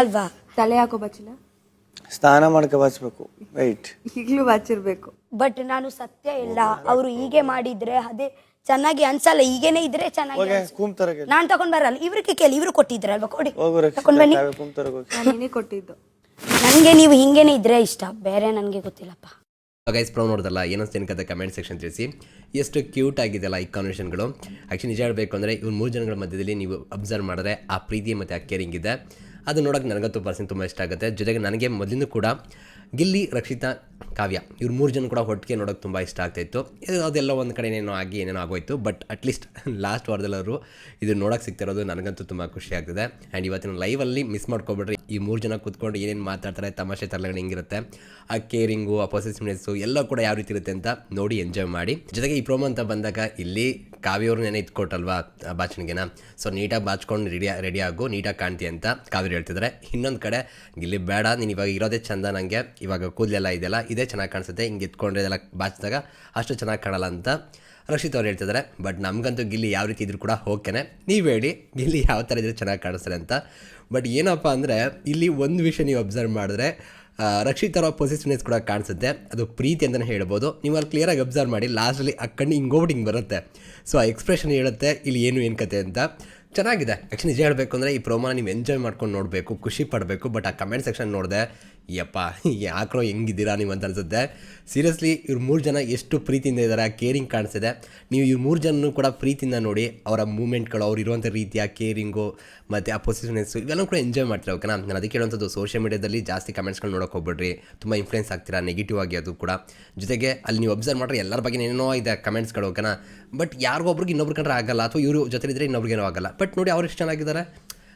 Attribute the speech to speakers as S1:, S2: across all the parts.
S1: ಅಲ್ವಾ?
S2: ತಲೆ ಹಾಕೋ ಬಚ್ಚಿಲ್ಲ,
S3: ಸ್ನಾನ ಮಾಡ್ಕೊ ಬಾಚ್ಬೇಕು. ವೈಟ್
S2: ಈಗಲೂ ಬಾಚಿರ್ಬೇಕು.
S1: ಬಟ್ ನಾನು ಸತ್ಯ ಇಲ್ಲ, ಅವರು ಹೀಗೆ ಮಾಡಿದ್ರೆ ಅದೇ ಚೆನ್ನಾಗಿ ಅನ್ಸಲ್ಲ. ಹೀಗೇನೆ ಇದ್ರೆ ಚೆನ್ನಾಗಿ
S3: ಹೋಗಿ
S1: ಅನ್ಸುತ್ತೆ.
S3: ಕೂಮ್ ತರಗೆ
S1: ನಾನ್ ತಗೊಂಡ್ ಬರಲ್ಲ, ಇವ್ರಿಗೆ ಕೇಳಿ, ಇವ್ರು ಕೊಟ್ಟಿದ್ರಲ್ವಾ, ಕೊಡಿ
S3: ಹೋಗು
S1: ತಕೊಂಡ್ ಬನ್ನಿ.
S3: ರಕ್ಷಿತ ಕೂಮ್ ತರಗೆ ಹೋಗಿ.
S2: ನಾನು ನಿನಗೆ ಕೊಟ್ಟಿದ್ದು.
S1: ನನ್ಗೆ ನೀವು ಹಿಂಗೇನೆ ಇದ್ರೆ ಇಷ್ಟ, ಬೇರೆ ನನ್ಗೆ ಗೊತ್ತಿಲ್ಲಪ್ಪ.
S4: ಗೈಸ್ ಪ್ರೌ ನೋಡ್ದಲ್ಲ ಏನೋ ಕತೆ ಕಮೆಂಟ್ ಸೆಕ್ಷನ್ ತಿಳಿಸಿ. ಎಷ್ಟು ಕ್ಯೂಟ್ ಆಗಿದೆಯಲ್ಲ ಈ ಕಾನ್ವರ್ಸೇಷನ್ಗಳು. ಆ್ಯಕ್ಚುಲಿ ನಿಜ ಹೇಳಬೇಕು ಅಂದರೆ ಇವ್ರು 3 ಜನಗಳ ಮಧ್ಯದಲ್ಲಿ ನೀವು ಅಬ್ಸರ್ವ್ ಮಾಡಿದ್ರೆ ಆ ಪ್ರೀತಿ ಮತ್ತು ಆ ಕೇರಿಂಗ್ ಇದೆ. ಅದು ನೋಡೋಕೆ ನನಗಂತೂ ಪರ್ಸನ್ ತುಂಬ ಇಷ್ಟ ಆಗುತ್ತೆ. ಜೊತೆಗೆ ನನಗೆ ಮೊದಲಿಂದ ಕೂಡ ಗಿಲ್ಲಿ, ರಕ್ಷಿತಾ, ಕಾವ್ಯ ಇವ್ರು 3 ಜನ ಕೂಡ ಒಟ್ಟಿಗೆ ನೋಡೋಕೆ ತುಂಬ ಇಷ್ಟ ಆಗ್ತಾಯಿತ್ತು. ಅದೆಲ್ಲ ಒಂದು ಕಡೆ ಏನೇನೋ ಆಗಿ ಏನೇನೋ ಆಗೋಯ್ತು. ಬಟ್ ಅಟ್ಲೀಸ್ಟ್ ಲಾಸ್ಟ್ ವಾರದಲ್ಲರೂ ಇದು ನೋಡೋಕೆ ಸಿಗ್ತಿರೋದು ನನಗಂತೂ ತುಂಬ ಖುಷಿ ಆಗ್ತಿದೆ. ಆ್ಯಂಡ್ ಇವತ್ತಿನ ಲೈವಲ್ಲಿ ಮಿಸ್ ಮಾಡ್ಕೊಬಿಡ್ರಿ. ಈ 3 ಜನ ಕೂತ್ಕೊಂಡು ಏನೇನು ಮಾತಾಡ್ತಾರೆ, ತಮಾಷೆ ತರಲೆಗಳು ಹೆಂಗಿರುತ್ತೆ, ಆ ಕೇರಿಂಗು, ಆ ಪೊಸೆಸಿವ್ನೆಸ್ಸು ಎಲ್ಲ ಕೂಡ ಯಾವ ರೀತಿ ಇರುತ್ತೆ ಅಂತ ನೋಡಿ ಎಂಜಾಯ್ ಮಾಡಿ. ಜೊತೆಗೆ ಈ ಪ್ರೋಮೋ ಅಂತ ಬಂದಾಗ ಇಲ್ಲಿ ಕಾವ್ಯವ್ರು ನೆನೆ ಇಟ್ಕೊಟ್ಟಲ್ವಾ ಬಾಚಣಿಗೆನ, ಸೊ ನೀಟಾಗಿ ಬಾಚ್ಕೊಂಡು ರೆಡಿ ಆಗು, ನೀಟಾಗಿ ಕಾಣ್ತಿ ಅಂತ ಕಾವ್ಯರು ಹೇಳ್ತಿದ್ದಾರೆ. ಇನ್ನೊಂದು ಕಡೆ ಗಿಲ್ಲಿ ಬೇಡ, ನೀನು ಇವಾಗ ಇರೋದೇ ಚಂದ, ನನಗೆ ಇವಾಗ ಕೂದಲೆಲ್ಲ ಇದೆಲ್ಲ ಇದೇ ಚೆನ್ನಾಗಿ ಕಾಣಿಸುತ್ತೆ, ಹಿಂಗೆ ಎತ್ಕೊಂಡ್ರೆ ಇದೆಲ್ಲ ಬಾಚಿದಾಗ ಅಷ್ಟು ಚೆನ್ನಾಗಿ ಕಾಣಲ್ಲ ಅಂತ ರಕ್ಷಿತ್ ಅವ್ರು ಹೇಳ್ತಿದ್ದಾರೆ. ಬಟ್ ನಮಗಂತೂ ಗಿಲ್ಲಿ ಯಾವ ರೀತಿ ಇದ್ರು ಕೂಡ ಓಕೆನೆ. ನೀವು ಹೇಳಿ ಗಿಲ್ಲಿ ಯಾವ ಥರ ಇದ್ರೆ ಚೆನ್ನಾಗಿ ಕಾಣಿಸ್ತಾರೆ ಅಂತ. ಬಟ್ ಏನಪ್ಪ ಅಂದರೆ ಇಲ್ಲಿ ಒಂದು ವಿಷಯ ನೀವು ಅಬ್ಸರ್ವ್ ಮಾಡಿದ್ರೆ ರಕ್ಷಿತ್ ಅವರ ಪೊಸೆಸಿವ್ನೆಸ್ ಕೂಡ ಕಾಣಿಸುತ್ತೆ. ಅದು ಪ್ರೀತಿ ಅಂತಲೇ ಹೇಳ್ಬೋದು. ನೀವು ಅಲ್ಲಿ ಕ್ಲಿಯರಾಗಿ ಅಬ್ಸರ್ವ್ ಮಾಡಿ, ಲಾಸ್ಟಲ್ಲಿ ಆ ಕಣ್ಣು ಹಿಂಗೋಗ್ಬಿಟ್ಟು ಹಿಂಗೆ ಬರುತ್ತೆ. ಸೊ ಆ ಎಕ್ಸ್ಪ್ರೆಷನ್ ಹೇಳುತ್ತೆ ಇಲ್ಲಿ ಏನು ಕತೆ ಅಂತ. ಚೆನ್ನಾಗಿದೆ. ಆ್ಯಕ್ಚುಲಿ ನಿಜ ಹೇಳಬೇಕು ಅಂದರೆ ಈ ಪ್ರೋಮೋನ ನೀವು ಎಂಜಾಯ್ ಮಾಡ್ಕೊಂಡು ನೋಡಬೇಕು, ಖುಷಿ ಪಡಬೇಕು. ಬಟ್ ಆ ಕಮೆಂಟ್ ಸೆಕ್ಷನ್ ನೋಡಿದೆ, ಯಪ್ಪ ಯಾಕ್ರೋ ಹೆಂಗಿದ್ದೀರಾ ನೀವು ಅಂತ ಅನಿಸುತ್ತೆ. ಸೀರಿಯಸ್ಲಿ ಇವ್ರು 3 ಜನ ಎಷ್ಟು ಪ್ರೀತಿಯಿಂದ ಇದ್ದಾರೆ, ಕೇರಿಂಗ್ ಕಾಣಿಸಿದೆ. ನೀವು ಇವ್ರು 3 ಜನನೂ ಕೂಡ ಪ್ರೀತಿಯಿಂದ ನೋಡಿ, ಅವರ ಮೂಮೆಂಟ್ಗಳು, ಅವ್ರು ಇರುವಂಥ ರೀತಿಯ ಕೇರಿಂಗು ಮತ್ತು ಆ ಪೊಸಿಷನ್ನೆಸ್ಸು ಇವೆಲ್ಲ ಕೂಡ ಎಂಜಾಯ್ ಮಾಡ್ತಾರೆ. ಓಕೆನಾ? ನಾನು ಅದಕ್ಕೆ ಹೇಳುವಂಥದ್ದು, ಸೋಷಿಯಲ್ ಮೀಡಿಯಾದಲ್ಲಿ ಜಾಸ್ತಿ ಕಮೆಂಟ್ಸ್ಗಳು ನೋಡೋಕೆ ಹೋಗ್ಬಿಡ್ರಿ, ತುಂಬ ಇನ್ಫ್ಲುಯೆನ್ಸ್ ಆಗ್ತೀರಾ ನೆಗೆಟಿವ್ ಆಗಿ. ಅದು ಕೂಡ ಜೊತೆಗೆ ಅಲ್ಲಿ ನೀವು ಅಬ್ಸರ್ವ್ ಮಾಡಿದ್ರೆ ಎಲ್ಲರ ಬಗ್ಗೆ ಏನೇನೋ ಇದೆ ಕಮೆಂಟ್ಸ್ಗಳು. ಓಕೆನಾ? ಬಟ್ ಯಾರಿಗೊಬ್ರಿಗೆ ಇನ್ನೊಬ್ರು ಕಂಡ್ರೆ ಆಗಲ್ಲ, ಅಥವಾ ಇವರು ಜೊತೆಲಿದ್ರೆ ಇನ್ನೊಬ್ರಿಗೇನೋ ಆಗಲ್ಲ. ಬಟ್ ನೋಡಿ ಅವ್ರು ಎಷ್ಟು ಚೆನ್ನಾಗಿದ್ದಾರೆ.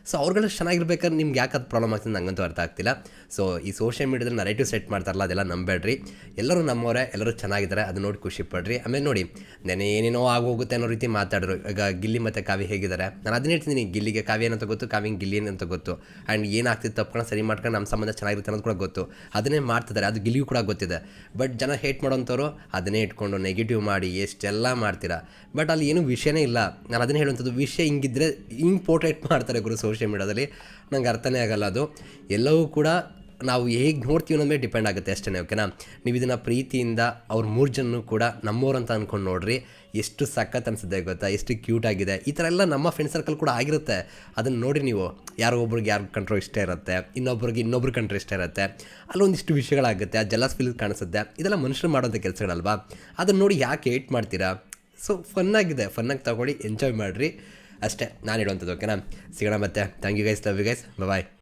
S4: ಸೊ ಅವ್ರುಗಳು ಚೆನ್ನಾಗಿರ್ಬೇಕಾದ್ರೆ ನಿಮ್ಗೆ ಯಾಕೆ ಅದು ಪ್ರಾಬ್ಲಮ್ ಆಗ್ತದೆ ನಂಗಂತೂ ಅರ್ಥ ಆಗ್ತಿಲ್ಲ. ಸೊ ಈ ಸೋಷಿಯಲ್ ಮೀಡಿಯಾದಲ್ಲಿ ನರೇಟಿವ್ ಸೆಟ್ ಮಾಡ್ತಾರಲ್ಲ, ಅದೆಲ್ಲ ನಂಬೇಡ್ರಿ. ಎಲ್ಲರೂ ನಮ್ಮವರೇ, ಎಲ್ಲರೂ ಚೆನ್ನಾಗಿದ್ದಾರೆ, ಅದು ನೋಡಿ ಖುಷಿ ಪಡ್ರಿ. ಆಮೇಲೆ ನೋಡಿ ನೆನೆ ಏನೇನೋ ಆಗೋಗುತ್ತೆ ಅನ್ನೋ ರೀತಿ ಮಾತಾಡಿದ್ರು. ಈಗ ಗಿಲ್ಲಿ ಮತ್ತು ಕಾವ್ಯ ಹೇಗಿದ್ದಾರೆ, ನಾನು ಅದನ್ನ ಹೇಳ್ತೀನಿ. ಗಿಲ್ಲಿಗೆ ಕಾವ್ಯ ಏನಂತ ಗೊತ್ತು, ಕಾವ್ಯಂಗೆ ಗಿಲ್ಲಿ ಏನಂತ ಗೊತ್ತು. ಆ್ಯಂಡ್ ಏನಾಗ್ತಿತ್ತು ತಪ್ಕೊಂಡು ಸರಿ ಮಾಡ್ಕೊಂಡು ನಮ್ಮ ಸಂಬಂಧ ಚೆನ್ನಾಗಿರುತ್ತೆ ಅನ್ನೋದು ಕೂಡ ಗೊತ್ತು. ಅದನ್ನೇ ಮಾಡ್ತಿದ್ದಾರೆ, ಅದು ಗಿಲ್ಲಿಯೂ ಕೂಡ ಗೊತ್ತಿದೆ. ಬಟ್ ಜನ ಹೇಟ್ ಮಾಡೋಂಥವ್ರು ಅದನ್ನೇ ಇಟ್ಕೊಂಡು ನೆಗೆಟಿವ್ ಮಾಡಿ ಎಷ್ಟೆಲ್ಲ ಮಾಡ್ತೀರಾ. ಬಟ್ ಅಲ್ಲಿ ಏನೂ ವಿಷಯನೇ ಇಲ್ಲ. ನಾನು ಅದನ್ನೇ ಹೇಳುವಂಥದ್ದು, ವಿಷಯ ಹಿಂಗಿದ್ರೆ ಹಿಂಗೆ ಪೋರ್ಟ್ರೇಟ್ ಮಾಡ್ತಾರೆ ಗುರು ಸೋಷಿಯಲ್ ಮೀಡಿಯಾದಲ್ಲಿ. ನಂಗೆ ಅರ್ಥನೇ ಆಗಲ್ಲ ಅದು. ಎಲ್ಲವೂ ಕೂಡ ನಾವು ಹೇಗೆ ನೋಡ್ತೀವಿ ಅನ್ನೋದ ಮೇಲೆ ಡಿಪೆಂಡ್ ಆಗುತ್ತೆ ಅಷ್ಟೇ. ಓಕೆನಾ? ನೀವು ಇದನ್ನು ಪ್ರೀತಿಯಿಂದ ಅವ್ರು 3 ಜನನೂ ಕೂಡ ನಮ್ಮವ್ರು ಅಂತ ಅಂದ್ಕೊಂಡು ನೋಡ್ರಿ. ಎಷ್ಟು ಸಖತ್ ಅನಿಸುತ್ತೆ ಗೊತ್ತಾ, ಎಷ್ಟು ಕ್ಯೂಟ್ ಆಗಿದೆ. ಈ ಥರ ಎಲ್ಲ ನಮ್ಮ ಫ್ರೆಂಡ್ ಸರ್ಕಲ್ ಕೂಡ ಆಗಿರುತ್ತೆ. ಅದನ್ನು ನೋಡಿ ನೀವು, ಯಾರೋ ಒಬ್ರಿಗೆ ಯಾರು ಕಂಟ್ರೋ ಇಷ್ಟ ಇರುತ್ತೆ, ಇನ್ನೊಬ್ರಿಗೆ ಇನ್ನೊಬ್ರು ಕಂಟ್ರೋ ಇಷ್ಟ ಇರುತ್ತೆ, ಅಲ್ಲೊಂದಿಷ್ಟು ವಿಷಯಗಳಾಗುತ್ತೆ. ಆ ಜಲಸ್ ಫೀಲ್ ಕಾಣಿಸುತ್ತೆ. ಇದೆಲ್ಲ ಮನುಷ್ಯರು ಮಾಡೋಂಥ ಕೆಲಸಗಳಲ್ವಾ. ಅದನ್ನು ನೋಡಿ ಯಾಕೆ ಏಟ್ ಮಾಡ್ತೀರಾ? ಸೊ ಫನ್ನಾಗಿದೆ, ಫನ್ನಾಗಿ ತಗೊಳ್ಳಿ, ಎಂಜಾಯ್ ಮಾಡಿರಿ ಅಷ್ಟೇ ನಾನು ಹೇಳುವಂಥದ್ದು. ಓಕೆನಾ? ಸಿಗೋಣ ಮತ್ತೆ. Thank you guys, love you guys, bye.